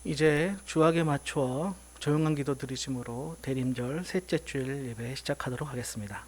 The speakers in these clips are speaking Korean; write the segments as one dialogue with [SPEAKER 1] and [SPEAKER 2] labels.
[SPEAKER 1] 이제 주악에 맞추어 조용한 기도 드리심으로 대림절 셋째 주일 예배 시작하도록 하겠습니다.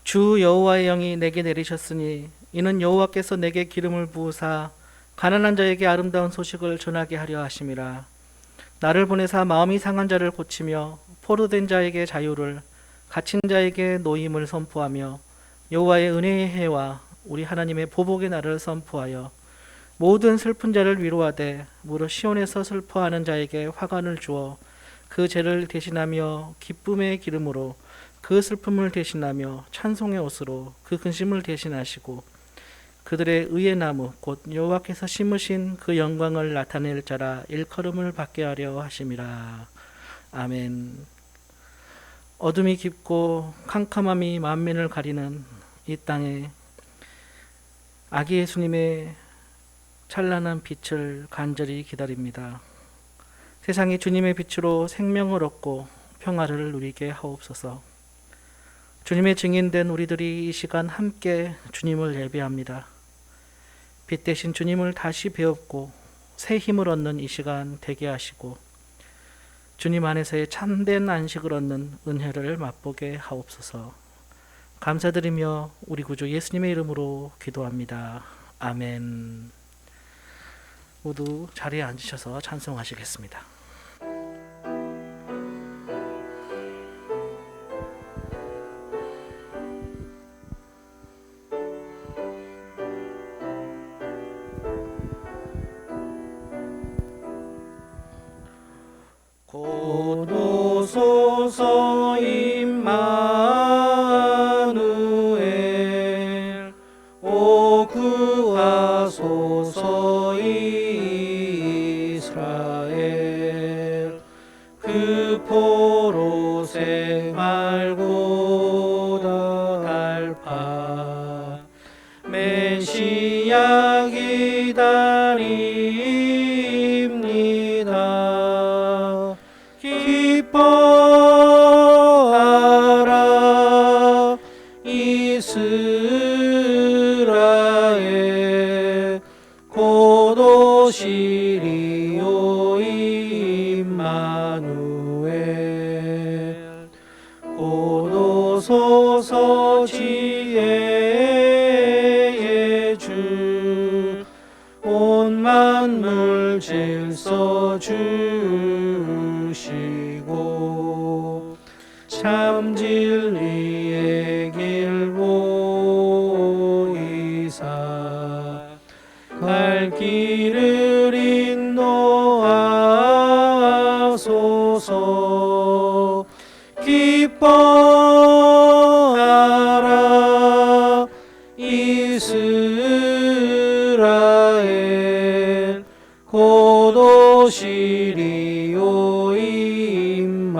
[SPEAKER 1] 주 여호와의 영이 내게 내리셨으니 이는 여호와께서 내게 기름을 부으사 가난한 자에게 아름다운 소식을 전하게 하려 하심이라. 나를 보내사 마음이 상한 자를 고치며 포로된 자에게 자유를, 갇힌 자에게 노임을 선포하며 여호와의 은혜의 해와 우리 하나님의 보복의 날을 선포하여 모든 슬픈 자를 위로하되 무릇 시온에서 슬퍼하는 자에게 화관을 주어 그 죄를 대신하며 기쁨의 기름으로 그 슬픔을 대신하며 찬송의 옷으로 그 근심을 대신하시고 그들의 의의 나무 곧 여호와께서 심으신 그 영광을 나타낼 자라 일컬음을 받게 하려 하심이라. 아멘. 어둠이 깊고 캄캄함이 만민을 가리는 이 땅에 아기 예수님의 찬란한 빛을 간절히 기다립니다. 세상이 주님의 빛으로 생명을 얻고 평화를 누리게 하옵소서. 주님의 증인된 우리들이 이 시간 함께 주님을 예배합니다. 빛 대신 주님을 다시 배웠고 새 힘을 얻는 이 시간 되게 하시고 주님 안에서의 참된 안식을 얻는 은혜를 맛보게 하옵소서. 감사드리며 우리 구주 예수님의 이름으로 기도합니다. 아멘. 모두 자리에 앉으셔서 찬송하시겠습니다. 곧 오소서 임마누엘 오 구하소서 이스라엘 그 포로새 말고다 갈파 메시아 기다립니다. 기뻐하라 이스라엘 곧 오시리요 임마누엘 곧 오소서 지혜의 주 온 만물 질서 주시고 참 진리의 길 보이사 갈 길을 인도하소서. 기뻐하라 이스라엘 곧 오시리요 임마누엘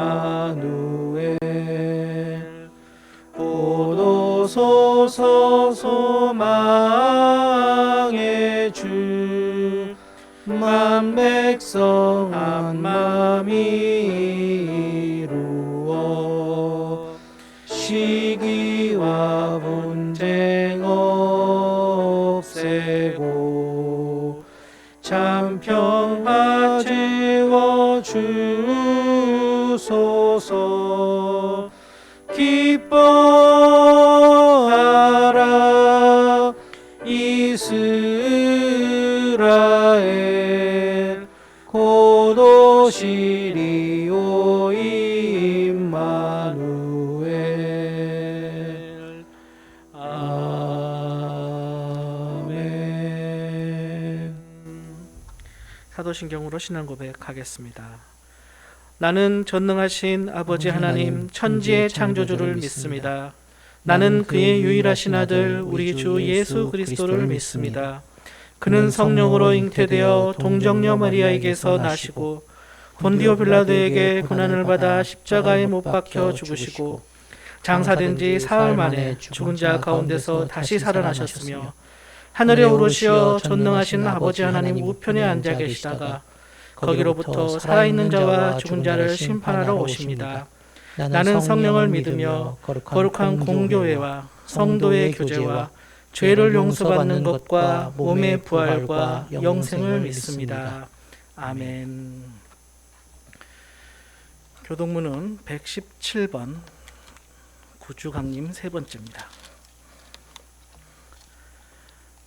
[SPEAKER 1] 곧 오소서 소망의 주 만 백성 한 맘이 이루어 시기와 분쟁 없애고 참 평화 채워 주소서. 기뻐하라 이스라엘 곧 오시리요 임마누엘. 아멘. 사도신경으로 신앙 고백하겠습니다. 나는 전능하신 아버지 하나님 천지의 창조주를 믿습니다. 나는 그의 유일하신 아들 우리 주 예수 그리스도를 믿습니다. 그는 성령으로 잉태되어 동정녀 마리아에게서 나시고 본디오 빌라도에게 고난을 받아 십자가에 못 박혀 죽으시고 장사된 지 사흘 만에 죽은 자 가운데서 다시 살아나셨으며 하늘에 오르시어 전능하신 아버지 하나님 우편에 앉아 계시다가 거기로부터 살아있는 자와 죽은 자를 심판하러 오십니다. 나는 성령을 믿으며 거룩한 공교회와 성도의 교제와 죄를 용서받는 것과 몸의 부활과 영생을 믿습니다. 아멘. 교동문은 117번 구주강림 세 번째입니다.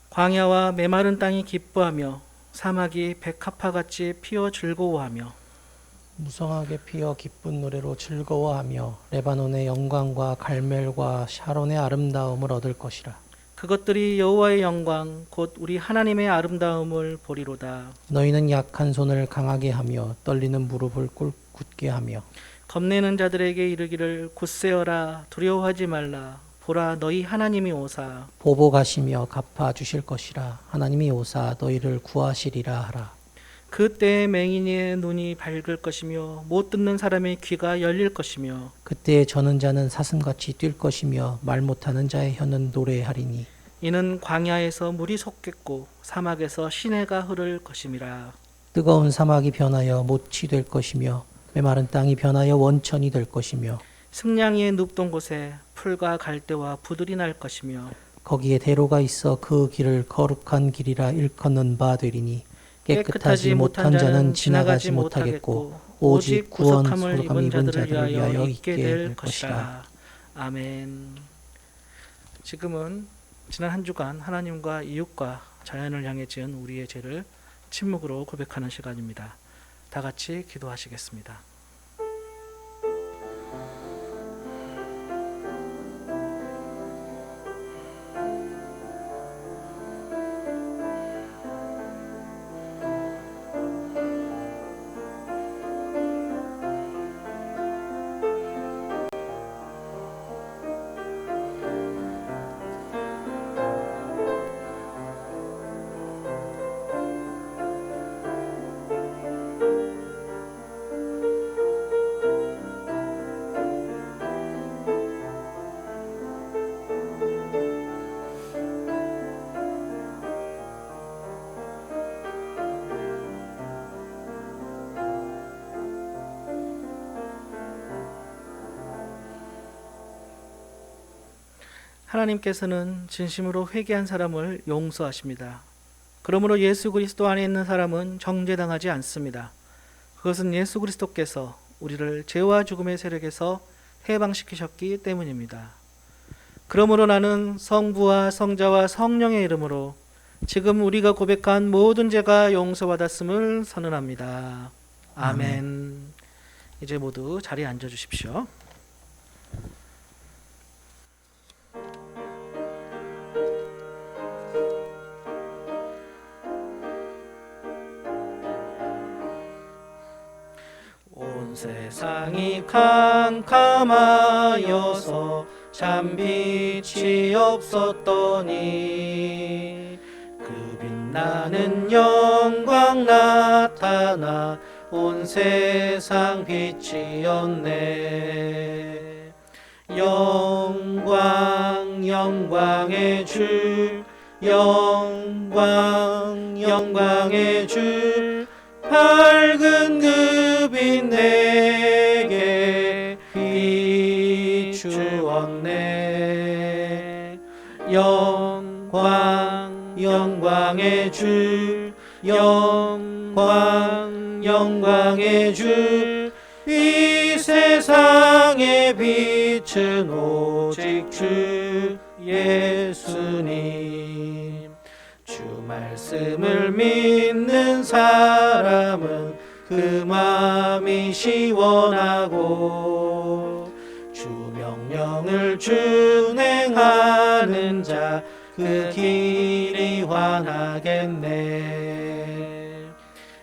[SPEAKER 1] 광야와 메마른 땅이 기뻐하며 사막이 백합화같이 피어 즐거워하며
[SPEAKER 2] 무성하게 피어 기쁜 노래로 즐거워하며 레바논의 영광과 갈멜과 샤론의 아름다움을 얻을 것이라.
[SPEAKER 1] 그것들이 여호와의 영광 곧 우리 하나님의 아름다움을 보리로다.
[SPEAKER 2] 너희는 약한 손을 강하게 하며 떨리는 무릎을 굳게 하며
[SPEAKER 1] 겁내는 자들에게 이르기를 굳세어라 두려워하지 말라. 보라 너희 하나님이 오사
[SPEAKER 2] 보복하시며 갚아 주실 것이라. 하나님이 오사 너희를 구하시리라 하라.
[SPEAKER 1] 그때에 맹인의 눈이 밝을 것이며 못 듣는 사람의 귀가 열릴 것이며
[SPEAKER 2] 그때에 저는 자는 사슴같이 뛸 것이며 말 못하는 자의 혀는 노래하리니
[SPEAKER 1] 이는 광야에서 물이 솟겠고 사막에서 시내가 흐를 것임이라.
[SPEAKER 2] 뜨거운 사막이 변하여 못이 될 것이며 메마른 땅이 변하여 원천이 될 것이며
[SPEAKER 1] 승냥이의 눕던 곳에 풀과 갈대와 부들이 날 것이며
[SPEAKER 2] 거기에 대로가 있어 그 길을 거룩한 길이라 일컫는 바 되리니 깨끗하지 못한 자는 지나가지 못하겠고 오직 구원함을 입은 자들을 위하여 있게 될 것이라.
[SPEAKER 1] 아멘. 지금은 지난 한 주간 하나님과 이웃과 자연을 향해 지은 우리의 죄를 침묵으로 고백하는 시간입니다. 다 같이 기도하시겠습니다. 하나님께서는 진심으로 회개한 사람을 용서하십니다. 그러므로 예수 그리스도 안에 있는 사람은 정죄당하지 않습니다. 그것은 예수 그리스도께서 우리를 죄와 죽음의 세력에서 해방시키셨기 때문입니다. 그러므로 나는 성부와 성자와 성령의 이름으로 지금 우리가 고백한 모든 죄가 용서받았음을 선언합니다. 아멘. 이제 모두 자리에 앉아 주십시오. 온 세상이 캄캄하여서 참 빛이 없었더니 그 빛나는 영광 나타나 온 세상 빛이었네. 영광 영광의 주 영광 영광의 주 밝은 그 빛 내게 비추었네. 영광 영광의 주 영광 영광의 주 이 세상의 빛은 오직 주 예수님. 주 말씀을 믿는 사람은 그 마음이 시원하고 주 명령을 준행하는 자 그 길이 환하겠네.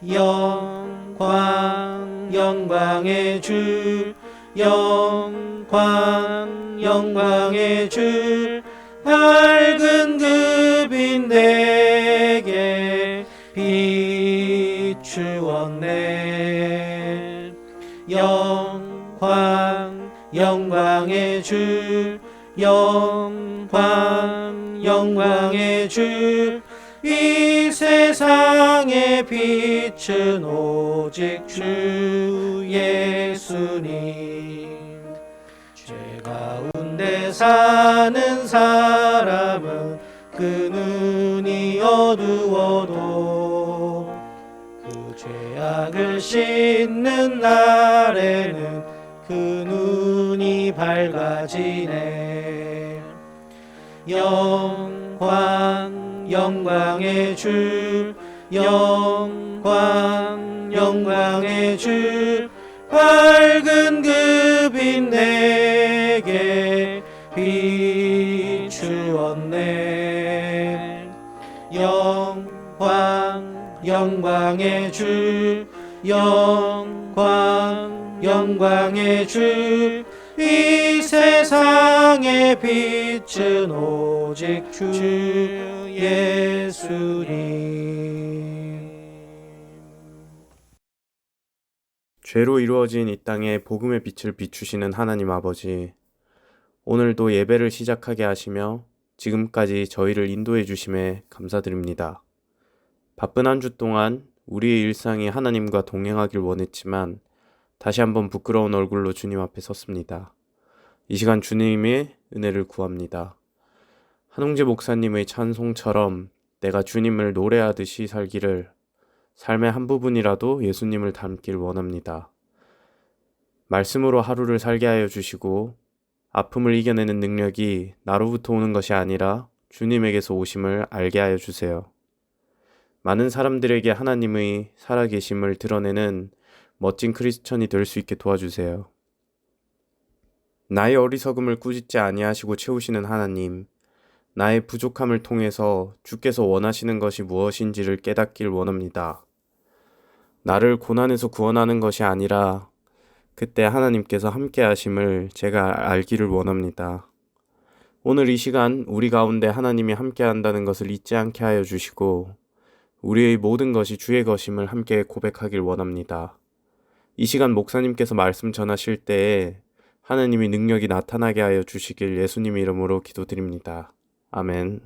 [SPEAKER 1] 영광 영광의 주 영광 영광의 주 밝은 그 빛 내게 비추었네. 영광 영광의 주 영광 영광의 주 이 세상의 빛은 오직 주 예수님 죄 가운데 사는 사람은 그 눈이 어두워도 그 죄악을 씻는 날에는 그 눈이 밝아지네. 영광 영광의 주 영광 영광의 주 밝은 그 빛 내게 비추었네. 영광 영광의 주 영광 영광의 주 이 세상의 빛은 오직 주 예수님.
[SPEAKER 3] 죄로 이루어진 이 땅에 복음의 빛을 비추시는 하나님 아버지, 오늘도 예배를 시작하게 하시며 지금까지 저희를 인도해 주심에 감사드립니다. 바쁜 한 주 동안 우리의 일상이 하나님과 동행하길 원했지만 다시 한번 부끄러운 얼굴로 주님 앞에 섰습니다. 이 시간 주님의 은혜를 구합니다. 한홍재 목사님의 찬송처럼 내가 주님을 노래하듯이 살기를, 삶의 한 부분이라도 예수님을 닮길 원합니다. 말씀으로 하루를 살게 하여 주시고 아픔을 이겨내는 능력이 나로부터 오는 것이 아니라 주님에게서 오심을 알게 하여 주세요. 많은 사람들에게 하나님의 살아계심을 드러내는 멋진 크리스천이 될 수 있게 도와주세요. 나의 어리석음을 꾸짖지 아니하시고 채우시는 하나님, 나의 부족함을 통해서 주께서 원하시는 것이 무엇인지를 깨닫길 원합니다. 나를 고난에서 구원하는 것이 아니라 그때 하나님께서 함께 하심을 제가 알기를 원합니다. 오늘 이 시간 우리 가운데 하나님이 함께 한다는 것을 잊지 않게 하여 주시고 우리의 모든 것이 주의 것임을 함께 고백하길 원합니다. 이 시간 목사님께서 말씀 전하실 때에 하나님의 능력이 나타나게 하여 주시길 예수님 이름으로 기도드립니다. 아멘.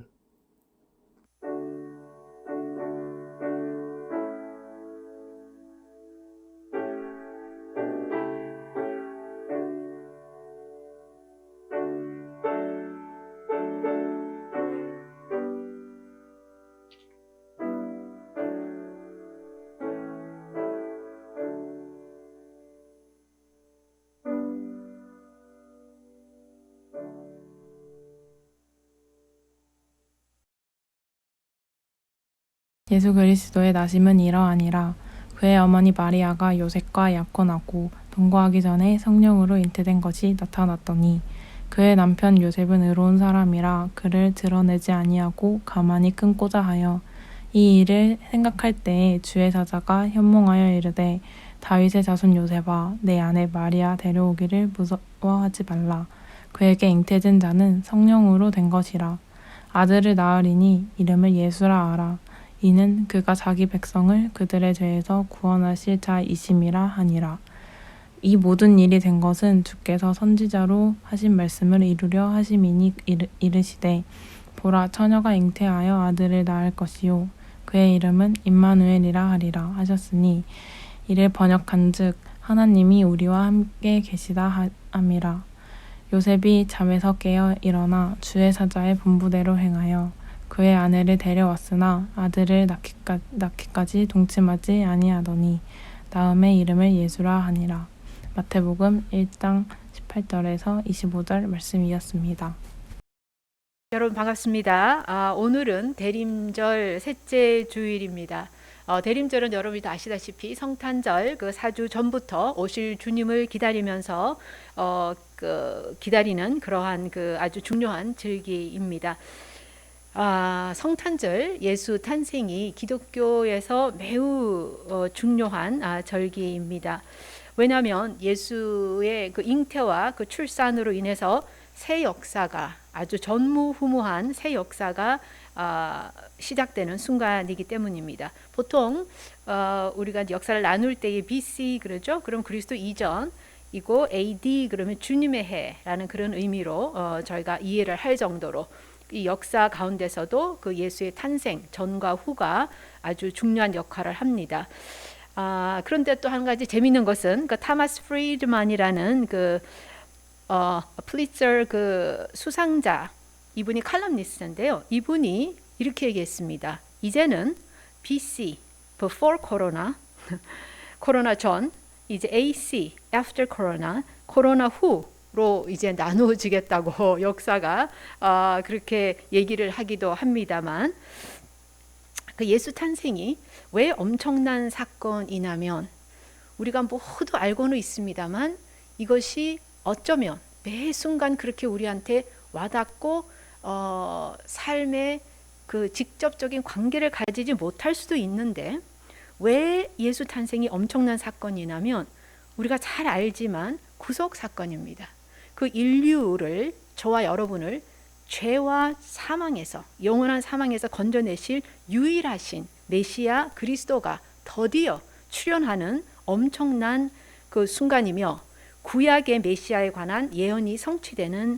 [SPEAKER 4] 예수 그리스도의 나심은 이러하니라. 그의 어머니 마리아가 요셉과 약혼하고 동거하기 전에 성령으로 잉태된 것이 나타났더니 그의 남편 요셉은 의로운 사람이라 그를 드러내지 아니하고 가만히 끊고자 하여 이 일을 생각할 때에 주의 사자가 현몽하여 이르되 다윗의 자손 요셉아 내 아내 마리아 데려오기를 무서워하지 말라. 그에게 잉태된 자는 성령으로 된 것이라. 아들을 낳으리니 이름을 예수라 하라. 이는 그가 자기 백성을 그들의 죄에서 구원하실 자이심이라 하니라. 이 모든 일이 된 것은 주께서 선지자로 하신 말씀을 이루려 하심이니 이르시되 보라 처녀가 잉태하여 아들을 낳을 것이요 그의 이름은 임마누엘이라 하리라 하셨으니 이를 번역한즉 하나님이 우리와 함께 계시다 함이라. 요셉이 잠에서 깨어 일어나 주의 사자의 분부대로 행하여 그의 아내를 데려왔으나 아들을 낳기까지 동침하지 아니하더니 다음에 이름을 예수라 하니라. 마태복음 1장 18절에서 25절 말씀이었습니다.
[SPEAKER 5] 여러분 반갑습니다. 오늘은 대림절 셋째 주일입니다. 대림절은 여러분이 다 아시다시피 성탄절 그 4주 전부터 오실 주님을 기다리면서 기다리는 그러한 그 아주 중요한 절기입니다. 성탄절 예수 탄생이 기독교에서 매우 중요한 절기입니다. 왜냐하면 예수의 그 잉태와 그 출산으로 인해서 새 역사가 아주 전무후무한 새 역사가 시작되는 순간이기 때문입니다. 보통 우리가 역사를 나눌 때에 BC 그러죠. 그럼 그리스도 이전이고 AD 그러면 주님의 해라는 그런 의미로 저희가 이해를 할 정도로 이 역사 가운데서도 그 예수의 탄생 전과 후가 아주 중요한 역할을 합니다. 그런데 또 한 가지 재미있는 것은 그 타마스 프리드만이라는 그 플리처 그 수상자, 이분이 칼럼니스트인데요. 이분이 이렇게 얘기했습니다. 이제는 BC, before corona, 코로나 전, 이제 AC, after corona, 코로나 후로 이제 나누어지겠다고 역사가 그렇게 얘기를 하기도 합니다만, 그 예수 탄생이 왜 엄청난 사건이냐면, 우리가 모두 알고는 있습니다만 이것이 어쩌면 매 순간 그렇게 우리한테 와닿고 삶의 그 직접적인 관계를 가지지 못할 수도 있는데, 왜 예수 탄생이 엄청난 사건이냐면 우리가 잘 알지만 구속 사건입니다. 그 인류를, 저와 여러분을 죄와 사망에서, 영원한 사망에서 건져내실 유일하신 메시아 그리스도가 드디어 출현하는 엄청난 그 순간이며, 구약의 메시아에 관한 예언이 성취되는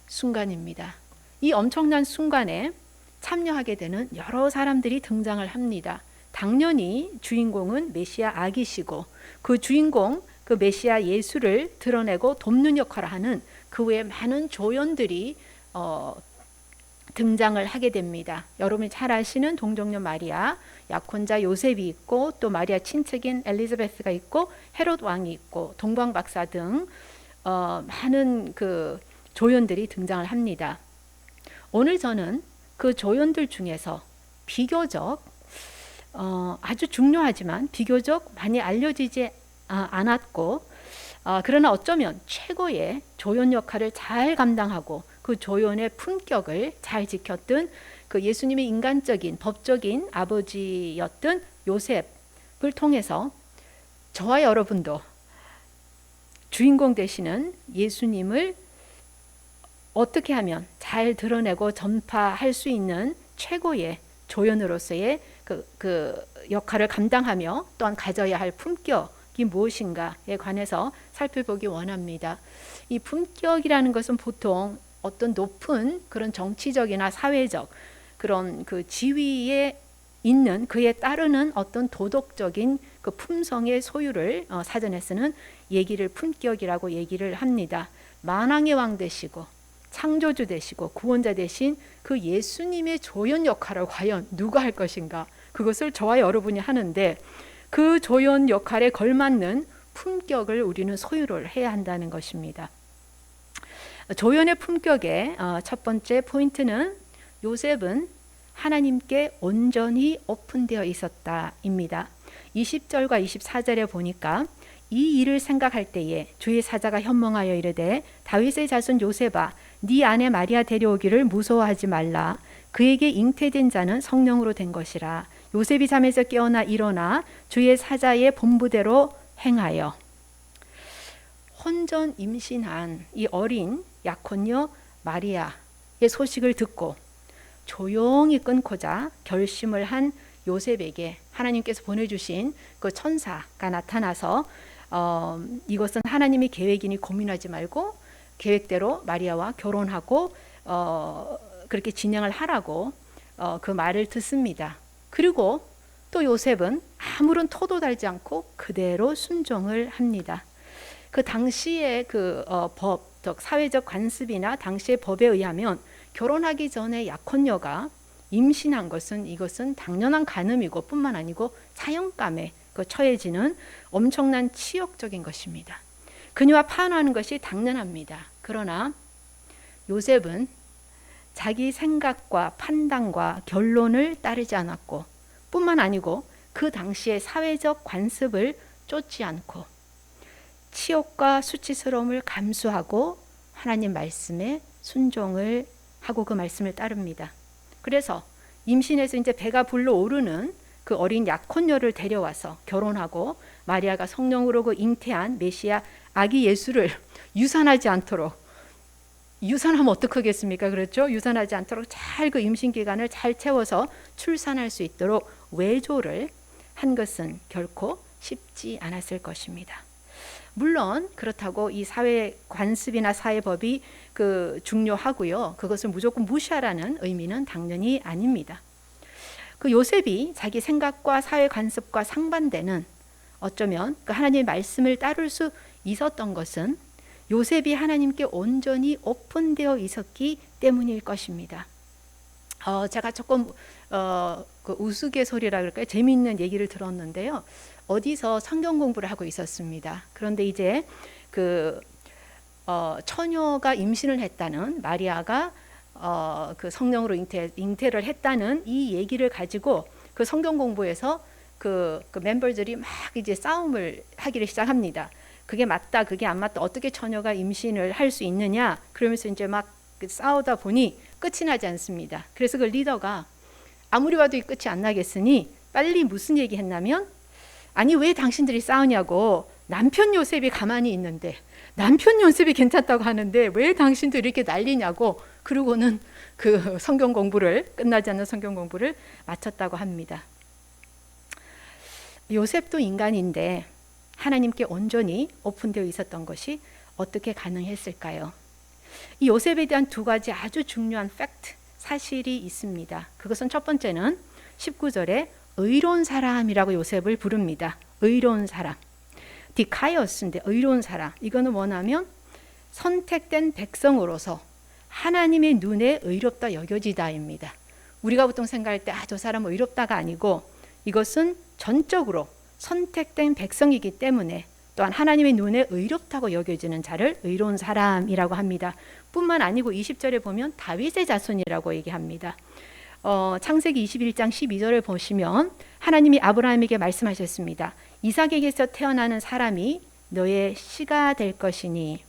[SPEAKER 5] 순간입니다. 이 엄청난 순간에 참여하게 되는 여러 사람들이 등장을 합니다. 당연히 주인공은 메시아 아기시고, 그 주인공 그 메시아 예수를 드러내고 돕는 역할을 하는 그 외에 많은 조연들이 등장을 하게 됩니다. 여러분이 잘 아시는 동정녀 마리아, 약혼자 요셉이 있고, 또 마리아 친척인 엘리자베스가 있고, 헤롯 왕이 있고, 동방 박사 등 많은 그 조연들이 등장을 합니다. 오늘 저는 그 조연들 중에서 비교적 아주 중요하지만 비교적 많이 알려지지 않았고, 그러나 어쩌면 최고의 조연 역할을 잘 감당하고 그 조연의 품격을 잘 지켰던 그 예수님의 인간적인 법적인 아버지였던 요셉을 통해서 저와 여러분도 주인공 되시는 예수님을 어떻게 하면 잘 드러내고 전파할 수 있는 최고의 조연으로서의 그 역할을 감당하며 또한 가져야 할 품격이 무엇인가에 관해서 살펴보기 원합니다. 이 품격이라는 것은 보통 어떤 높은 그런 정치적이나 사회적 그런 그 지위에 있는 그에 따르는 어떤 도덕적인 그 품성의 소유를 사전에서는 얘기를 품격이라고 얘기를 합니다. 만왕의 왕 되시고 창조주 되시고 구원자 되신 그 예수님의 조연 역할을 과연 누가 할 것인가? 그것을 저와 여러분이 하는데, 그 조연 역할에 걸맞는 품격을 우리는 소유를 해야 한다는 것입니다. 조연의 품격의 첫 번째 포인트는 요셉은 하나님께 온전히 오픈되어 있었다입니다. 20절과 24절에 보니까 이 일을 생각할 때에 주의 사자가 현몽하여 이르되 다윗의 자손 요셉아 네 아내 마리아 데려오기를 무서워하지 말라. 그에게 잉태된 자는 성령으로 된 것이라. 요셉이 잠에서 깨어나 일어나 주의 사자의 본부대로 행하여. 혼전 임신한 이 어린 약혼녀 마리아의 소식을 듣고 조용히 끊고자 결심을 한 요셉에게 하나님께서 보내주신 그 천사가 나타나서 이것은 하나님의 계획이니 고민하지 말고 계획대로 마리아와 결혼하고 그렇게 진행을 하라고 그 말을 듣습니다. 그리고 또 요셉은 아무런 토도 달지 않고 그대로 순종을 합니다. 그 당시의 그 법적 사회적 관습이나 당시의 법에 의하면 결혼하기 전에 약혼녀가 임신한 것은 이것은 당연한 간음이고 뿐만 아니고 사형감에 처해지는 엄청난 치욕적인 것입니다. 그녀와 파혼하는 것이 당연합니다. 그러나 요셉은 자기 생각과 판단과 결론을 따르지 않았고 뿐만 아니고 그 당시의 사회적 관습을 쫓지 않고 치욕과 수치스러움을 감수하고 하나님 말씀에 순종을 하고 그 말씀을 따릅니다. 그래서 임신해서 이제 배가 불러오르는 그 어린 약혼녀를 데려와서 결혼하고 마리아가 성령으로 그 잉태한 메시아 아기 예수를 유산하지 않도록 유산하면 어떡하겠습니까? 그렇죠? 유산하지 않도록 잘 그 임신 기간을 잘 채워서 출산할 수 있도록 외조를 한 것은 결코 쉽지 않았을 것입니다. 물론 그렇다고 이 사회 관습이나 사회법이 중요하고요. 그것을 무조건 무시하라는 의미는 당연히 아닙니다. 그 요셉이 자기 생각과 사회 관습과 상반되는 어쩌면 그 하나님의 말씀을 따를 수 있었던 것은 요셉이 하나님께 온전히 오픈되어 있었기 때문일 것입니다. 제가 조금 그 우스갯소리라 그럴까요? 재미있는 얘기를 들었는데요. 어디서 성경 공부를 하고 있었습니다. 그런데 이제 처녀가 임신을 했다는 마리아가 그 성령으로 잉태를 했다는 이 얘기를 가지고 그 성경 공부에서 그 멤버들이 막 이제 싸움을 하기를 시작합니다. 그게 맞다, 그게 안 맞다, 어떻게 처녀가 임신을 할 수 있느냐, 그러면서 이제 막 싸우다 보니 끝이 나지 않습니다. 그래서 그 리더가 아무리 봐도 이 끝이 안 나겠으니 빨리 무슨 얘기 했냐면, 아니 왜 당신들이 싸우냐고, 남편 요셉이 가만히 있는데, 남편 요셉이 괜찮다고 하는데 왜 당신들이 이렇게 난리냐고, 그러고는 그 성경 공부를, 끝나지 않는 성경 공부를 마쳤다고 합니다. 요셉도 인간인데 하나님께 온전히 오픈되어 있었던 것이 어떻게 가능했을까요? 이 요셉에 대한 두 가지 아주 중요한 팩트, 사실이 있습니다. 그것은 첫 번째는 19절에 의로운 사람이라고 요셉을 부릅니다. 의로운 사람. 디카이어스인데 의로운 사람. 이거는 뭐냐면 선택된 백성으로서 하나님의 눈에 의롭다 여겨지다입니다. 우리가 보통 생각할 때 저 사람 의롭다가 아니고, 이것은 전적으로 선택된 백성이기 때문에 또한 하나님의 눈에 의롭다고 여겨지는 자를 의로운 사람이라고 합니다. 뿐만 아니고 20절에 보면 다윗의 자손이라고 얘기합니다. 창세기 21장 12절을 보시면 하나님이 아브라함에게 말씀하셨습니다. 이삭에게서 태어나는 사람이 너의 씨가 될 것이니.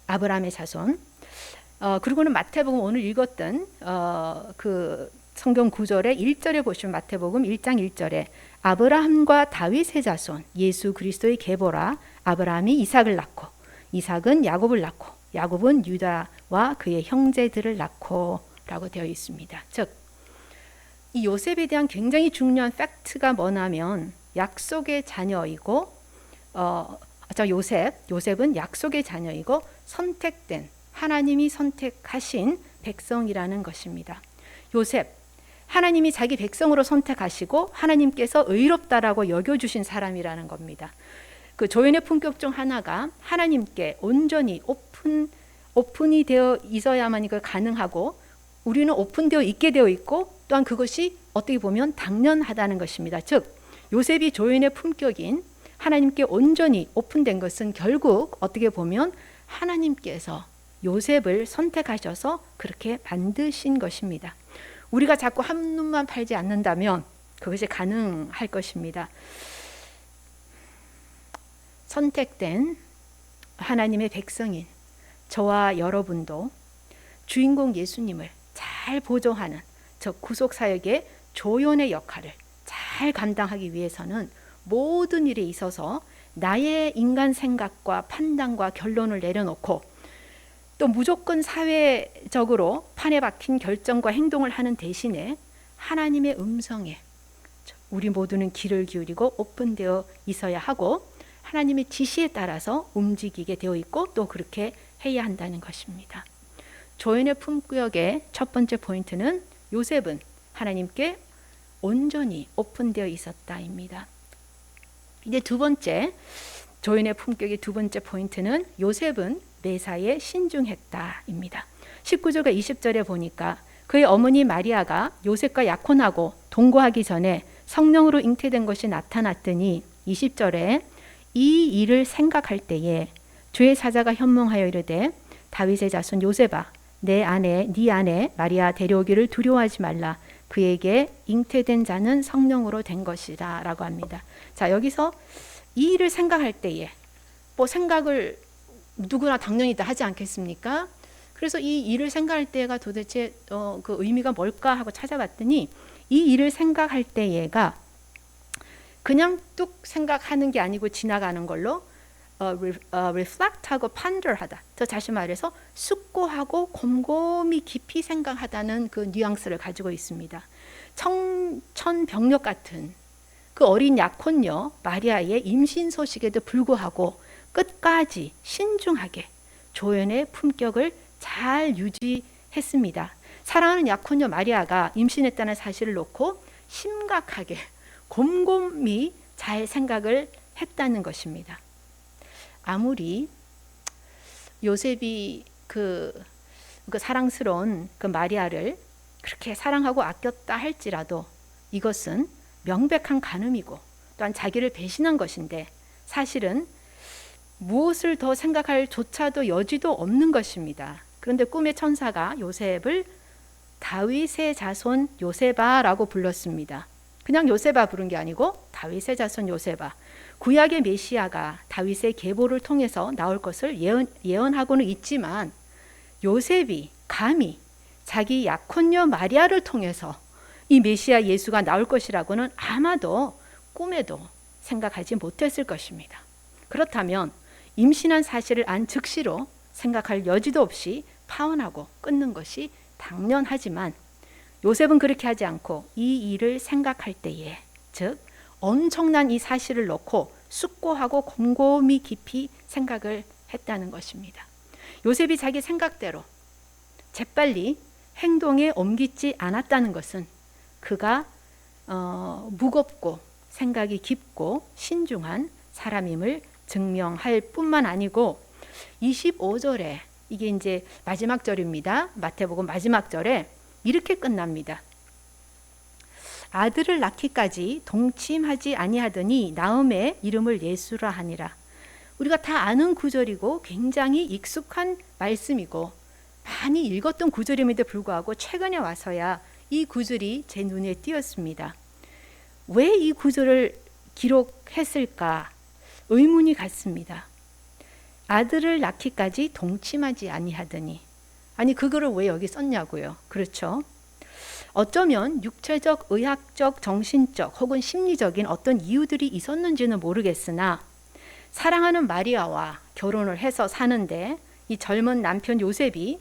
[SPEAKER 5] 아브라함의 자손. 그리고는 마태복음 오늘 읽었던 그 성경 9절에 1절에 보시면 마태복음 1장 1절에 아브라함과 다윗의 자손 예수 그리스도의 계보라. 아브라함이 이삭을 낳고 이삭은 야곱을 낳고 야곱은 유다와 그의 형제들을 낳고 라고 되어 있습니다. 즉, 이 요셉에 대한 굉장히 중요한 팩트가 뭐냐면 약속의 자녀이고 요셉은 약속의 자녀이고 선택된, 하나님이 선택하신 백성이라는 것입니다. 요셉, 하나님이 자기 백성으로 선택하시고 하나님께서 의롭다라고 여겨주신 사람이라는 겁니다. 그 조연의 품격 중 하나가 하나님께 온전히 오픈이 되어 있어야만 이걸 가능하고, 우리는 오픈되어 있게 되어 있고 또한 그것이 어떻게 보면 당연하다는 것입니다. 즉, 요셉이 조연의 품격인 하나님께 온전히 오픈된 것은 결국 어떻게 보면 하나님께서 요셉을 선택하셔서 그렇게 만드신 것입니다. 우리가 자꾸 한 눈만 팔지 않는다면 그것이 가능할 것입니다. 선택된 하나님의 백성인 저와 여러분도 주인공 예수님을 잘 보조하는 저 구속사역의 조연의 역할을 잘 감당하기 위해서는 모든 일에 있어서 나의 인간 생각과 판단과 결론을 내려놓고 또 무조건 사회적으로 판에 박힌 결정과 행동을 하는 대신에 하나님의 음성에 우리 모두는 귀를 기울이고 오픈되어 있어야 하고 하나님의 지시에 따라서 움직이게 되어 있고 또 그렇게 해야 한다는 것입니다. 조연의 품격의 첫 번째 포인트는 요셉은 하나님께 온전히 오픈되어 있었다입니다. 이제 두 번째, 조연의 품격의 두 번째 포인트는 요셉은 매사에 신중했다입니다. 19절과 20절에 보니까 그의 어머니 마리아가 요셉과 약혼하고 동거하기 전에 성령으로 잉태된 것이 나타났더니 20절에 이 일을 생각할 때에 주의 사자가 현몽하여 이르되 다윗의 자손 요셉아 네 아내 마리아 데려오기를 두려워하지 말라. 그에게 잉태된 자는 성령으로 된 것이다 라고 합니다. 자, 여기서 이 일을 생각할 때에 뭐 생각을 누구나 당연히 다 하지 않겠습니까? 그래서 이 일을 생각할 때가 도대체 그 의미가 뭘까 하고 찾아봤더니 이 일을 생각할 때가 그냥 뚝 생각하는 게 아니고 지나가는 걸로 reflect하고 ponder하다. 더 다시 말해서 숙고하고 곰곰이 깊이 생각하다는 그 뉘앙스를 가지고 있습니다. 청천벽력 같은 그 어린 약혼녀 마리아의 임신 소식에도 불구하고 끝까지 신중하게 조연의 품격을 잘 유지했습니다. 사랑하는 약혼녀 마리아가 임신했다는 사실을 놓고 심각하게 곰곰이 잘 생각을 했다는 것입니다. 아무리 요셉이 그 사랑스러운 그 마리아를 그렇게 사랑하고 아꼈다 할지라도 이것은 명백한 간음이고 또한 자기를 배신한 것인데 사실은 무엇을 더 생각할 조차도 여지도 없는 것입니다. 그런데 꿈의 천사가 요셉을 다윗의 자손 요세바라고 불렀습니다. 그냥 요세바 부른 게 아니고 다윗의 자손 요세바. 구약의 메시아가 다윗의 계보를 통해서 나올 것을 예언하고는 있지만 요셉이 감히 자기 약혼녀 마리아를 통해서 이 메시아 예수가 나올 것이라고는 아마도 꿈에도 생각하지 못했을 것입니다. 그렇다면 임신한 사실을 안 즉시로 생각할 여지도 없이 파혼하고 끊는 것이 당연하지만 요셉은 그렇게 하지 않고 이 일을 생각할 때에, 즉 엄청난 이 사실을 놓고 숙고하고 곰곰이 깊이 생각을 했다는 것입니다. 요셉이 자기 생각대로 재빨리 행동에 옮기지 않았다는 것은 그가 무겁고 생각이 깊고 신중한 사람임을 증명할 뿐만 아니고 25절에 이게 이제 마지막 절입니다. 마태복음 마지막 절에 이렇게 끝납니다. 아들을 낳기까지 동침하지 아니하더니 나음의 이름을 예수라 하니라. 우리가 다 아는 구절이고 굉장히 익숙한 말씀이고 많이 읽었던 구절임에도 불구하고 최근에 와서야 이 구절이 제 눈에 띄었습니다. 왜 이 구절을 기록했을까 의문이 갔습니다. 아들을 낳기까지 동침하지 아니하더니, 아니 그거를 왜 여기 썼냐고요. 그렇죠. 어쩌면 육체적, 의학적, 정신적 혹은 심리적인 어떤 이유들이 있었는지는 모르겠으나 사랑하는 마리아와 결혼을 해서 사는데 이 젊은 남편 요셉이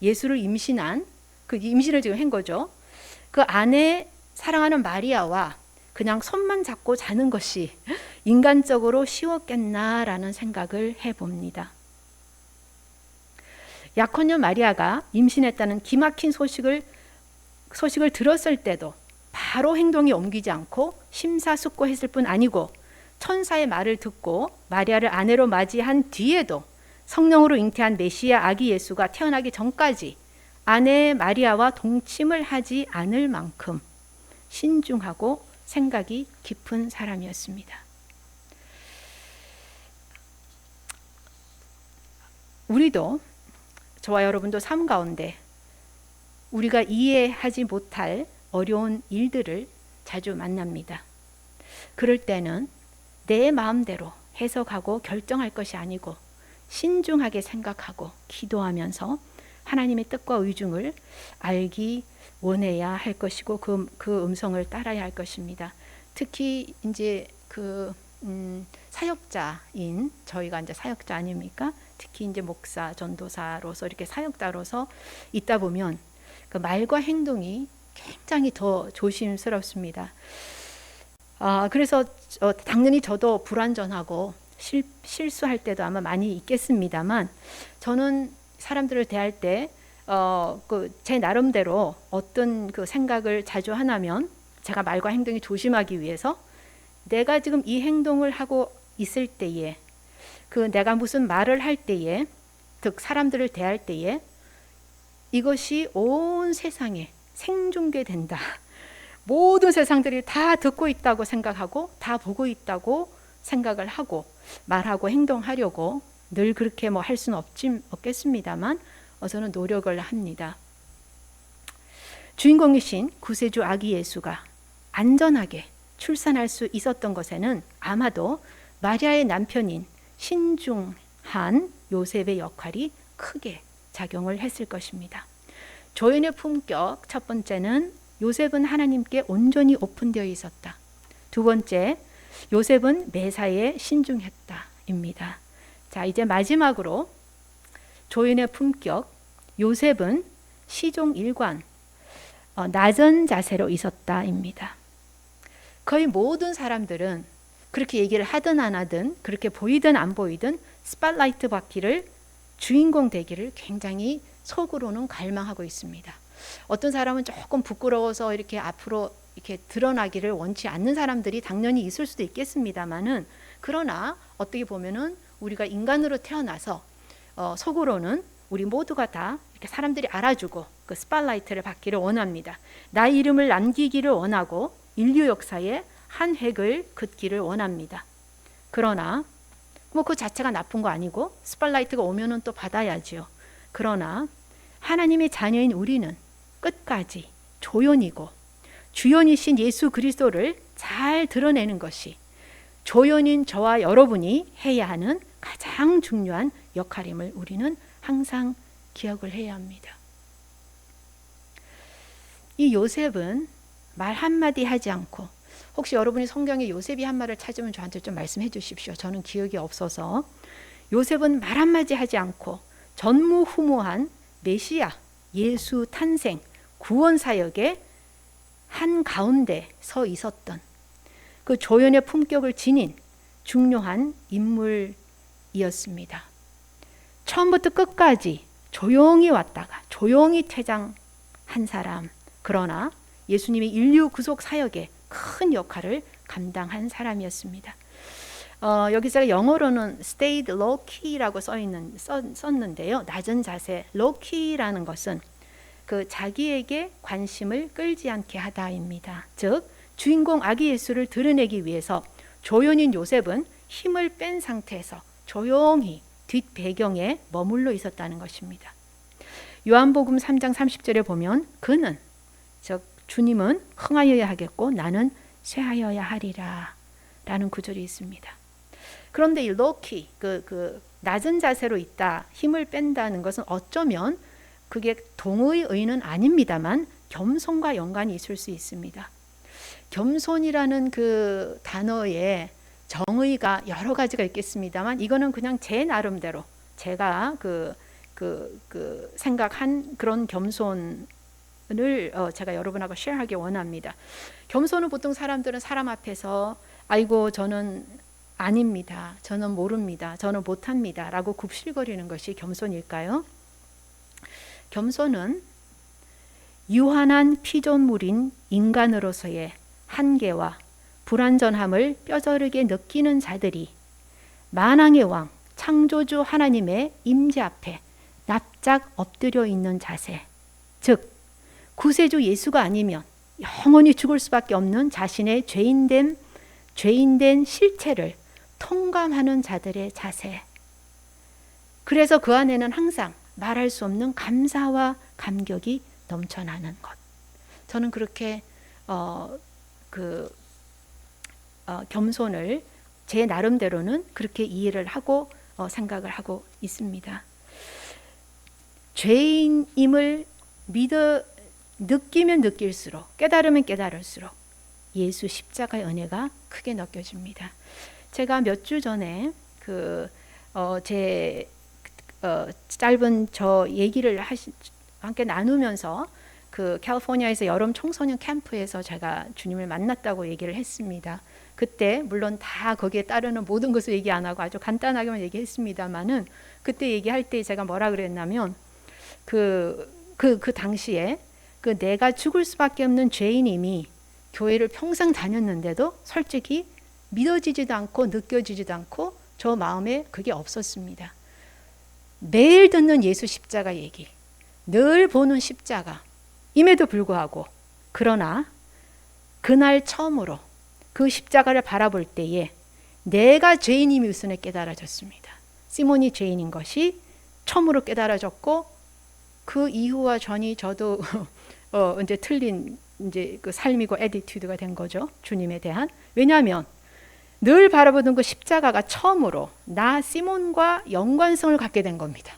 [SPEAKER 5] 예수를 임신한 그 임신을 지금 한 거죠. 그 아내 사랑하는 마리아와 그냥 손만 잡고 자는 것이 인간적으로 쉬웠겠나라는 생각을 해봅니다. 약혼녀 마리아가 임신했다는 기막힌 소식을 들었을 때도 바로 행동에 옮기지 않고 심사숙고했을 뿐 아니고 천사의 말을 듣고 마리아를 아내로 맞이한 뒤에도 성령으로 잉태한 메시아 아기 예수가 태어나기 전까지 아내 마리아와 동침을 하지 않을 만큼 신중하고 생각이 깊은 사람이었습니다. 우리도 저와 여러분도 삶 가운데 우리가 이해하지 못할 어려운 일들을 자주 만납니다. 그럴 때는 내 마음대로 해석하고 결정할 것이 아니고 신중하게 생각하고 기도하면서 하나님의 뜻과 의중을 알기 원해야 할 것이고 그 음성을 따라야 할 것입니다. 특히 이제 사역자인 저희가 이제 사역자 아닙니까? 특히 이제 목사, 전도사로서 이렇게 사역자로서 있다 보면 그 말과 행동이 굉장히 더 조심스럽습니다. 그래서 당연히 저도 불완전하고 실수할 때도 아마 많이 있겠습니다만 저는 사람들을 대할 때 제 나름대로 어떤 그 생각을 자주 하냐면 제가 말과 행동이 조심하기 위해서 내가 지금 이 행동을 하고 있을 때에 내가 무슨 말을 할 때에 즉 사람들을 대할 때에 이것이 온 세상에 생중계된다. 모든 세상들이 다 듣고 있다고 생각하고 다 보고 있다고 생각을 하고 말하고 행동하려고 늘 그렇게 할 수는 없겠습니다만 저는 노력을 합니다. 주인공이신 구세주 아기 예수가 안전하게 출산할 수 있었던 것에는 아마도 마리아의 남편인 신중한 요셉의 역할이 크게 작용을 했을 것입니다. 조연의 품격 첫 번째는 요셉은 하나님께 온전히 오픈되어 있었다. 두 번째, 요셉은 매사에 신중했다입니다. 자, 이제 마지막으로 조연의 품격, 요셉은 시종 일관, 낮은 자세로 있었다입니다. 거의 모든 사람들은 그렇게 얘기를 하든 안 하든, 그렇게 보이든 안 보이든 스팟라이트 받기를, 주인공 되기를 굉장히 속으로는 갈망하고 있습니다. 어떤 사람은 조금 부끄러워서 이렇게 앞으로 이렇게 드러나기를 원치 않는 사람들이 당연히 있을 수도 있겠습니다만은, 그러나 어떻게 보면은 우리가 인간으로 태어나서 속으로는 우리 모두가 다 이렇게 사람들이 알아주고 그 스팟라이트를 받기를 원합니다. 나의 이름을 남기기를 원하고 인류 역사에 한 획을 긋기를 원합니다. 그러나 뭐 그 자체가 나쁜 거 아니고 스팟라이트가 오면은 또 받아야지요. 그러나 하나님의 자녀인 우리는 끝까지 조연이고 주연이신 예수 그리스도를 잘 드러내는 것이 조연인 저와 여러분이 해야 하는 가장 중요한 역할임을 우리는 항상 기억을 해야 합니다. 이 요셉은 말 한마디 하지 않고, 혹시 여러분이 성경에 요셉이 한 말을 찾으면 저한테 좀 말씀해 주십시오. 저는 기억이 없어서. 요셉은 말 한마디 하지 않고 전무후무한 메시아, 예수 탄생, 구원 사역의 한가운데 서 있었던 그 조연의 품격을 지닌 중요한 인물이었습니다. 처음부터 끝까지 조용히 왔다가 조용히 퇴장한 사람, 그러나 예수님의 인류 구속 사역에 큰 역할을 감당한 사람이었습니다. 여기서 영어로는 stayed low key라고 썼는데요. 낮은 자세, low key라는 것은 그 자기에게 관심을 끌지 않게 하다입니다. 즉 주인공 아기 예수를 드러내기 위해서 조연인 요셉은 힘을 뺀 상태에서 조용히 뒷배경에 머물러 있었다는 것입니다. 요한복음 3장 30절에 보면 그는, 즉 주님은 흥하여야 하겠고 나는 쇠하여야 하리라 라는 구절이 있습니다. 그런데 이 로키, 그 낮은 자세로 있다, 힘을 뺀다는 것은 어쩌면 그게 동의 의는 아닙니다만 겸손과 연관이 있을 수 있습니다. 겸손이라는 그 단어에 정의가 여러 가지가 있겠습니다만 이거는 그냥 제 나름대로 제가 생각한 그런 겸손을 제가 여러분하고 쉐어하기 원합니다. 겸손은 보통 사람들은 사람 앞에서 아이고 저는 아닙니다, 저는 모릅니다, 저는 못합니다 라고 굽실거리는 것이 겸손일까요? 겸손은 유한한 피조물인 인간으로서의 한계와 불완전함을 뼈저리게 느끼는 자들이 만왕의 왕 창조주 하나님의 임재 앞에 납작 엎드려 있는 자세, 즉 구세주 예수가 아니면 영원히 죽을 수밖에 없는 자신의 죄인된 실체를 통감하는 자들의 자세. 그래서 그 안에는 항상 말할 수 없는 감사와 감격이 넘쳐나는 것. 저는 그렇게 겸손을 제 나름대로는 그렇게 이해를 하고 생각을 하고 있습니다. 죄인임을 느끼면 느낄수록, 깨달으면 깨달을수록 예수 십자가의 은혜가 크게 느껴집니다. 제가 몇 주 전에 제 짧은 저 얘기를 함께 나누면서 그 캘리포니아에서 여름 청소년 캠프에서 제가 주님을 만났다고 얘기를 했습니다. 그때 물론 다 거기에 따르는 모든 것을 얘기 안 하고 아주 간단하게만 얘기했습니다만은 그때 얘기할 때 제가 뭐라 그랬냐면 그 당시에 그 내가 죽을 수밖에 없는 죄인임이 교회를 평생 다녔는데도 솔직히 믿어지지도 않고 느껴지지도 않고 저 마음에 그게 없었습니다. 매일 듣는 예수 십자가 얘기, 늘 보는 십자가임에도 불구하고, 그러나 그날 처음으로 그 십자가를 바라볼 때에 내가 죄인임이 우선에 깨달아졌습니다. 시몬이 죄인인 것이 처음으로 깨달아졌고, 그 이후와 전이 저도 이제 틀린 이제 그 삶이고 애티튜드가 된 거죠. 주님에 대한. 왜냐하면 늘 바라보던 그 십자가가 처음으로 나 시몬과 연관성을 갖게 된 겁니다.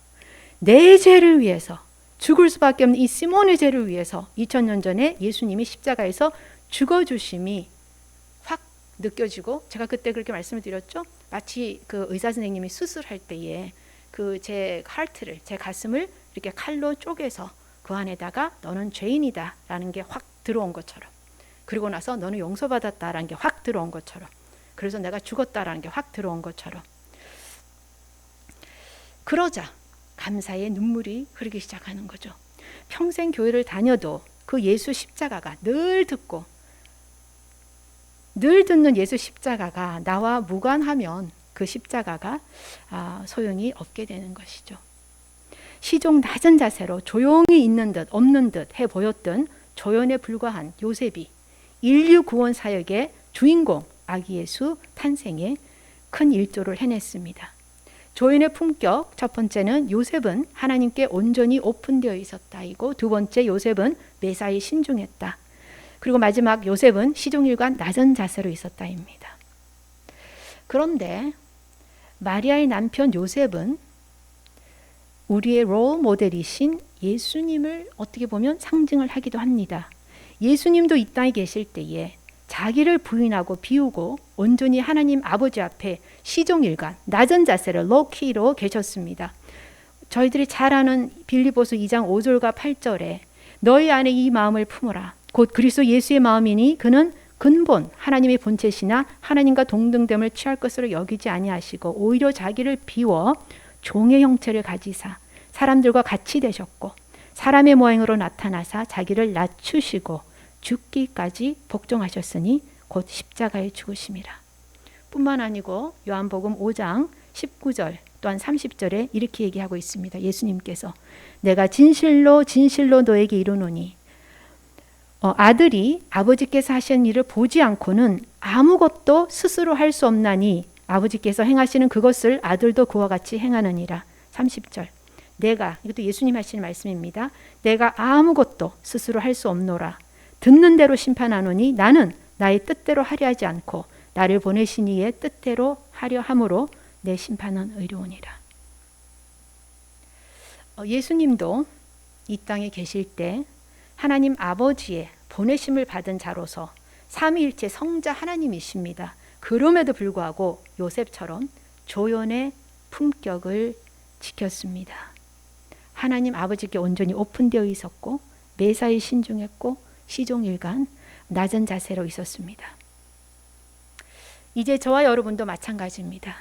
[SPEAKER 5] 내 죄를 위해서 죽을 수밖에 없는 이 시몬의 죄를 위해서 2000년 전에 예수님이 십자가에서 죽어주심이 확 느껴지고, 제가 그때 그렇게 말씀을 드렸죠. 마치 그 의사 선생님이 수술할 때에 그 제 하트를, 제 가슴을 이렇게 칼로 쪼개서 그 안에다가 너는 죄인이다 라는 게 확 들어온 것처럼, 그리고 나서 너는 용서받았다 라는 게 확 들어온 것처럼, 그래서 내가 죽었다 라는 게 확 들어온 것처럼, 그러자 감사의 눈물이 흐르기 시작하는 거죠. 평생 교회를 다녀도 그 예수 십자가가 늘 듣는 예수 십자가가 나와 무관하면 그 십자가가 소용이 없게 되는 것이죠. 시종 낮은 자세로 조용히 있는 듯 없는 듯 해 보였던 조연에 불과한 요셉이 인류 구원 사역의 주인공 아기 예수 탄생에 큰 일조를 해냈습니다. 조연의 품격, 첫 번째는 요셉은 하나님께 온전히 오픈되어 있었다이고, 두 번째 요셉은 매사에 신중했다. 그리고 마지막 요셉은 시종일관 낮은 자세로 있었다입니다. 그런데 마리아의 남편 요셉은 우리의 롤 모델이신 예수님을 어떻게 보면 상징을 하기도 합니다. 예수님도 이 땅에 계실 때에 자기를 부인하고 비우고 온전히 하나님 아버지 앞에 시종일관 낮은 자세를 로키로 계셨습니다. 저희들이 잘 아는 빌립보서 2장 5절과 8절에 너희 안에 이 마음을 품으라 곧 그리스도 예수의 마음이니 그는 근본 하나님의 본체시나 하나님과 동등됨을 취할 것으로 여기지 아니하시고 오히려 자기를 비워 종의 형체를 가지사 사람들과 같이 되셨고 사람의 모양으로 나타나사 자기를 낮추시고 죽기까지 복종하셨으니 곧 십자가에 죽으심이라. 뿐만 아니고 요한복음 5장 19절 또한 30절에 이렇게 얘기하고 있습니다. 예수님께서 내가 진실로 진실로 너에게 이르노니 아들이 아버지께서 하신 일을 보지 않고는 아무것도 스스로 할 수 없나니 아버지께서 행하시는 그것을 아들도 그와 같이 행하느니라. 30절 내가, 이것도 예수님 하시는 말씀입니다. 내가 아무것도 스스로 할 수 없노라. 듣는 대로 심판하노니 나는 나의 뜻대로 하려 하지 않고 나를 보내신 이의 뜻대로 하려 함으로 내 심판은 의로우니라. 예수님도 이 땅에 계실 때 하나님 아버지의 보내심을 받은 자로서 삼위일체 성자 하나님이십니다. 그럼에도 불구하고 요셉처럼 조연의 품격을 지켰습니다. 하나님 아버지께 온전히 오픈되어 있었고 매사에 신중했고 시종일관 낮은 자세로 있었습니다. 이제 저와 여러분도 마찬가지입니다.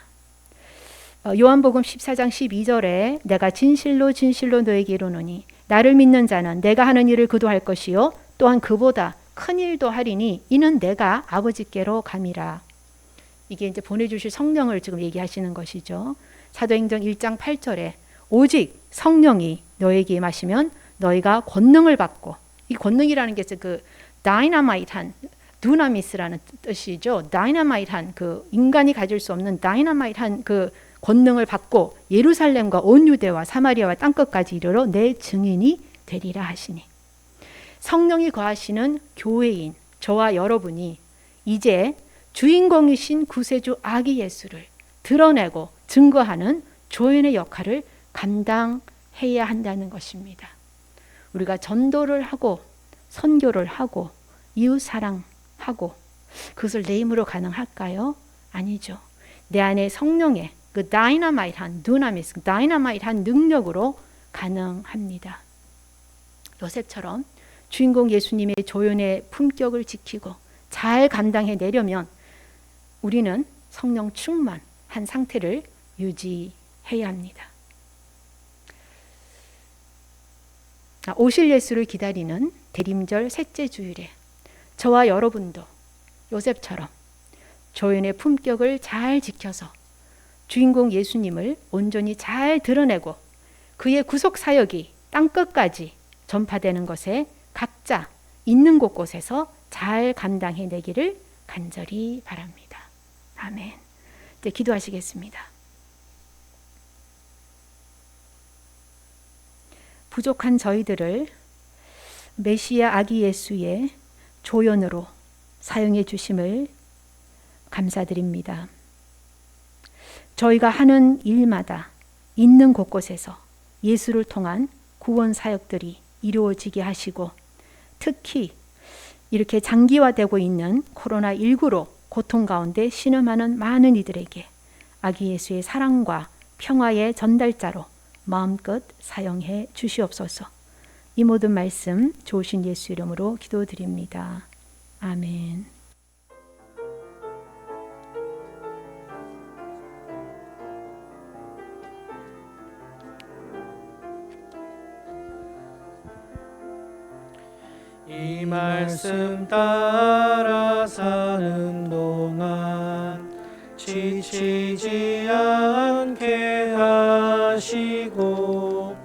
[SPEAKER 5] 요한복음 14장 12절에 내가 진실로 진실로 너에게 이르노니 나를 믿는 자는 내가 하는 일을 그도 할 것이요 또한 그보다 큰 일도 하리니 이는 내가 아버지께로 감이라. 이게 이제 보내주실 성령을 지금 얘기하시는 것이죠. 사도행전 1장 8절에 오직 성령이 너에게 임하시면 너희가 권능을 받고, 이 권능이라는 게 그 다이너마이트한 두나미스라는 뜻이죠. 다이너마이트한 그 인간이 가질 수 없는 다이너마이트한 그 권능을 받고 예루살렘과 온 유대와 사마리아와 땅끝까지 이르러 내 증인이 되리라 하시니, 성령이 거하시는 교회인 저와 여러분이 이제 주인공이신 구세주 아기 예수를 드러내고 증거하는 조연의 역할을 감당해야 한다는 것입니다. 우리가 전도를 하고 선교를 하고 이웃 사랑하고 그것을 내 힘으로 가능할까요? 아니죠. 내 안에 성령의 그 다이너마이트한 두나미스, 다이너마이트한 능력으로 가능합니다. 요셉처럼 주인공 예수님의 조연의 품격을 지키고 잘 감당해내려면 우리는 성령 충만한 상태를 유지해야 합니다. 오실 예수를 기다리는 대림절 셋째 주일에 저와 여러분도 요셉처럼 조연의 품격을 잘 지켜서 주인공 예수님을 온전히 잘 드러내고 그의 구속 사역이 땅끝까지 전파되는 것에 각자 있는 곳곳에서 잘 감당해내기를 간절히 바랍니다. 아멘. 이제 기도하시겠습니다. 부족한 저희들을 메시아 아기 예수의 조연으로 사용해 주심을 감사드립니다. 저희가 하는 일마다 있는 곳곳에서 예수를 통한 구원 사역들이 이루어지게 하시고, 특히 이렇게 장기화되고 있는 코로나19로 고통 가운데 신음하는 많은 이들에게 아기 예수의 사랑과 평화의 전달자로 마음껏 사용해 주시옵소서. 이 모든 말씀 좋으신 예수 이름으로 기도드립니다. 아멘.
[SPEAKER 1] 이 말씀 따라 사는 동안 지치지 않게 하시고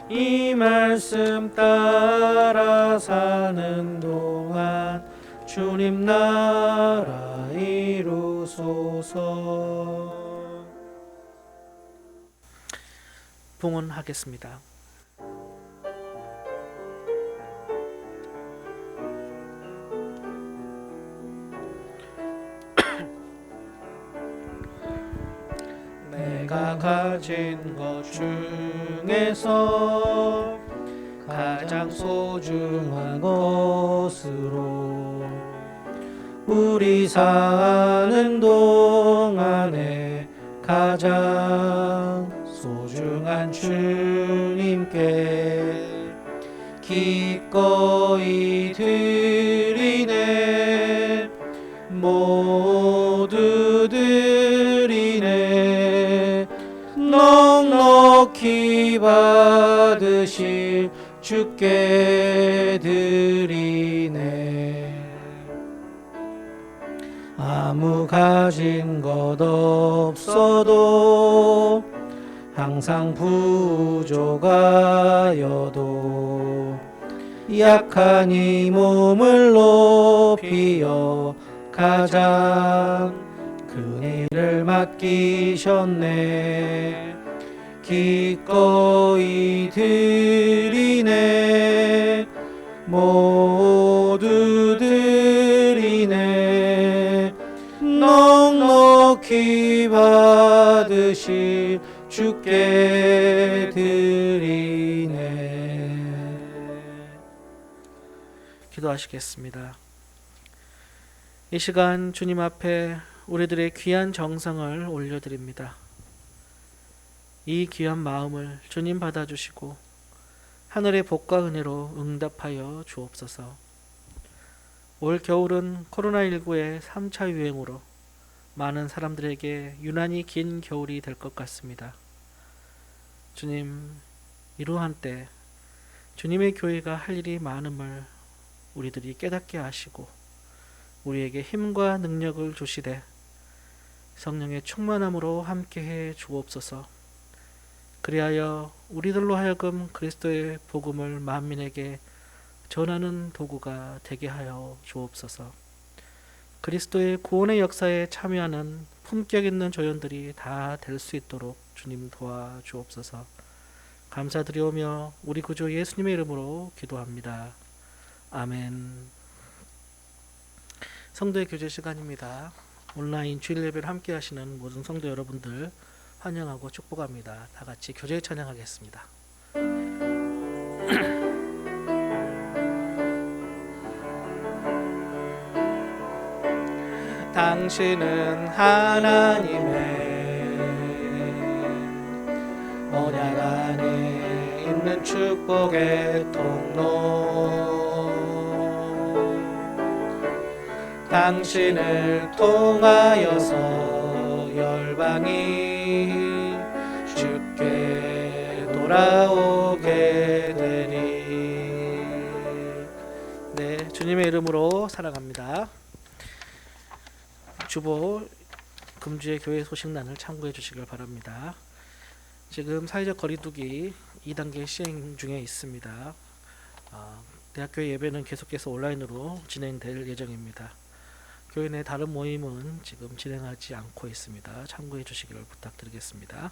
[SPEAKER 1] 이 말씀 따라 사는 동안 주님 나라 이루소서. 봉헌하겠습니다. 내가 가진 것 중에서 가장 소중한 것으로 우리 사는 동안에 가장 소중한 주님께 기꺼이 드리네. 모두 드리네. 넉넉히 받으실 주께 드리네. 아무 가진 것 없어도 항상 부족하여도 약한 이 몸을 높이어 가장 큰 일을 맡기셨네. 기꺼이 드리네. 모두 드리네. 넉넉히 받으실 주께 드리네. 기도하시겠습니다. 이 시간 주님 앞에 우리들의 귀한 정성을 올려드립니다. 이 귀한 마음을 주님 받아주시고 하늘의 복과 은혜로 응답하여 주옵소서. 올 겨울은 코로나19의 3차 유행으로 많은 사람들에게 유난히 긴 겨울이 될 것 같습니다. 주님, 이러한 때 주님의 교회가 할 일이 많음을 우리들이 깨닫게 하시고 우리에게 힘과 능력을 주시되 성령의 충만함으로 함께해 주옵소서. 그리하여 우리들로 하여금 그리스도의 복음을 만민에게 전하는 도구가 되게 하여 주옵소서. 그리스도의 구원의 역사에 참여하는 품격 있는 조연들이 다 될 수 있도록 주님 도와 주옵소서. 감사드리오며 우리 구주 예수님의 이름으로 기도합니다. 아멘. 성도의 교제 시간입니다. 온라인 주일 예배를 함께 하시는 모든 성도 여러분들 환영하고 축복합니다. 다 같이 교제 찬양하겠습니다. 당신은 하나님의 언약 안에 있는 축복의 통로. 당신을 통하여서 열방이 주께 돌아오게 되리. 네, 주님의 이름으로 사랑합니다. 주보 금주의 교회 소식란을 참고해 주시길 바랍니다. 지금 사회적 거리두기 2단계 시행 중에 있습니다. 대학교 예배는 계속해서 온라인으로 진행될 예정입니다. 교회 내 다른 모임은 지금 진행하지 않고 있습니다. 참고해 주시기를 부탁드리겠습니다.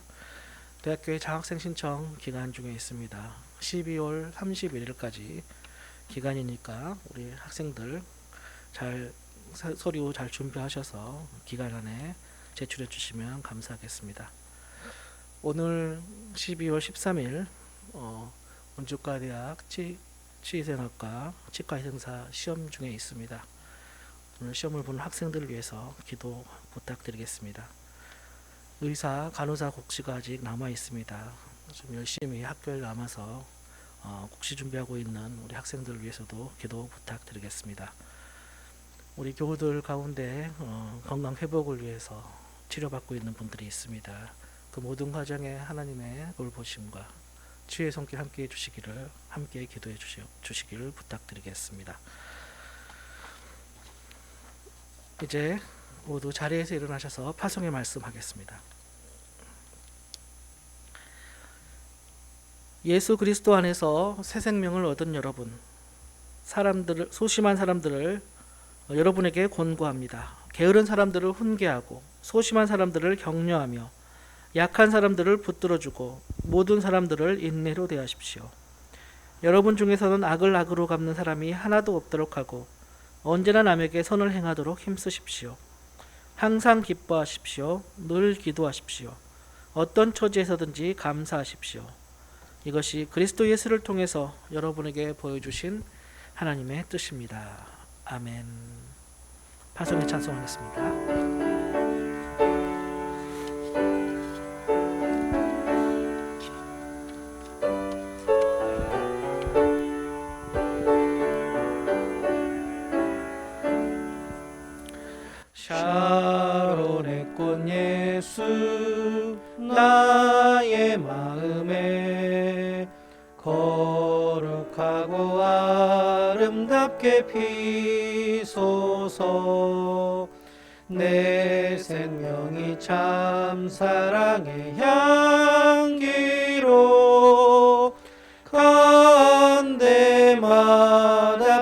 [SPEAKER 1] 대학교의 장학생 신청 기간 중에 있습니다. 12월 31일까지 기간이니까 우리 학생들 서류 잘 준비하셔서 기간 안에 제출해 주시면 감사하겠습니다. 오늘 12월 13일 원주과대학 치의생학과 치과의생사 시험 중에 있습니다. 오늘 시험을 보는 학생들을 위해서 기도 부탁드리겠습니다. 의사, 간호사 국시가 아직 남아 있습니다. 좀 열심히 학교에 남아서 국시 준비하고 있는 우리 학생들을 위해서도 기도 부탁드리겠습니다. 우리 교우들 가운데 건강 회복을 위해서 치료받고 있는 분들이 있습니다. 그 모든 과정에 하나님의 돌보심과 치유의 손길 함께 해주시기를, 함께 기도해 주시기를 부탁드리겠습니다. 이제 모두 자리에서 일어나셔서 파송의 말씀하겠습니다. 예수 그리스도 안에서 새 생명을 얻은 여러분, 소심한 사람들을 여러분에게 권고합니다. 게으른 사람들을 훈계하고 소심한 사람들을 격려하며 약한 사람들을 붙들어주고 모든 사람들을 인내로 대하십시오. 여러분 중에서는 악을 악으로 갚는 사람이 하나도 없도록 하고 언제나 남에게 선을 행하도록 힘쓰십시오. 항상 기뻐하십시오. 늘 기도하십시오. 어떤 처지에서든지 감사하십시오. 이것이 그리스도 예수를 통해서 여러분에게 보여주신 하나님의 뜻입니다. 아멘. 파송에 찬송하겠습니다. 샤론의 꽃 예수 나의 마음에 거룩하고 아름답게 피소서. 내 생명이 참 사랑의 향기로 간데마다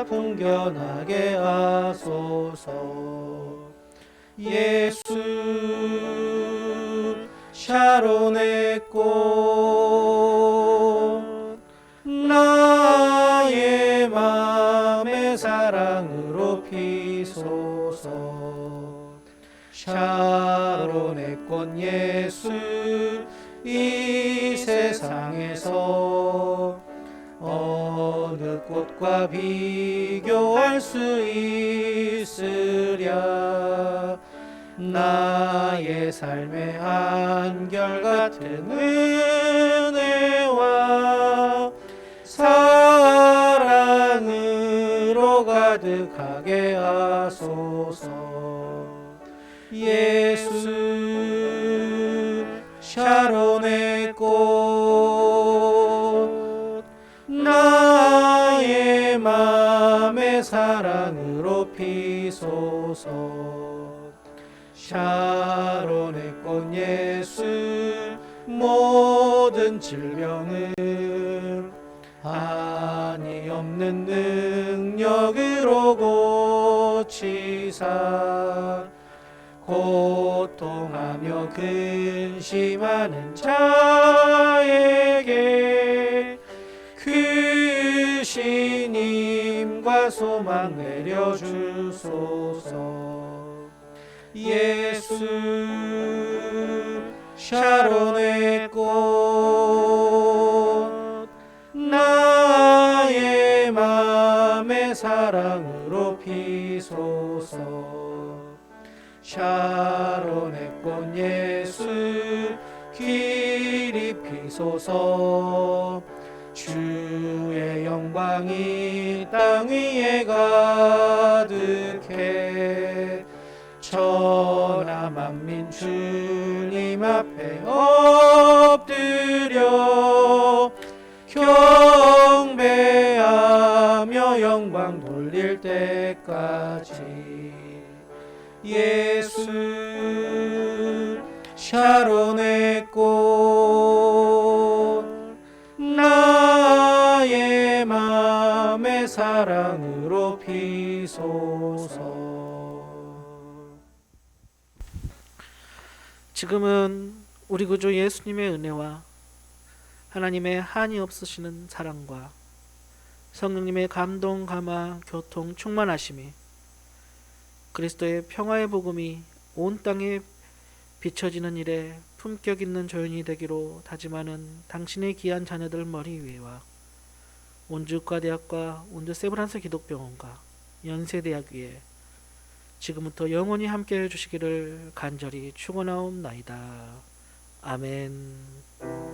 [SPEAKER 1] 풍겨나게 하소서. 예수 샤론의 꽃 나의 맘의 사랑으로 피소서. 샤론의 꽃 예수 이 세상에서 어느 꽃과 비교할 수 있으랴. 나의 삶의 한결같은 은혜와 사랑으로 가득하게 하소서. 예수 샤론의 꽃 나의 맘의 사랑으로 피소서. 샤론의 꽃 예수 모든 질병을 한이 없는 능력으로 고치사 고통하며 근심하는 자에게 그 신임과 소망 내려주소서. 예수 샤론의 꽃 나의 맘의 사랑으로 피소서. 샤론의 꽃 예수 길이 피소서. 주의 영광이 땅 위에 가득해 천하 만민 주님 앞에 엎드려 경배하며 영광 돌릴 때까지. 예수 샤론의 꽃 나의 맘의 사랑으로 피소서. 지금은 우리 구주 예수님의 은혜와 하나님의 한이 없으시는 사랑과 성령님의 감동, 감화, 교통, 충만하심이 그리스도의 평화의 복음이 온 땅에 비춰지는 일에 품격 있는 조연이 되기로 다짐하는 당신의 귀한 자녀들 머리 위에와 온주 의과대학과 온주 세브란스 기독병원과 연세대학 위에 지금부터 영원히 함께해 주시기를 간절히 축원하옵나이다. 아멘.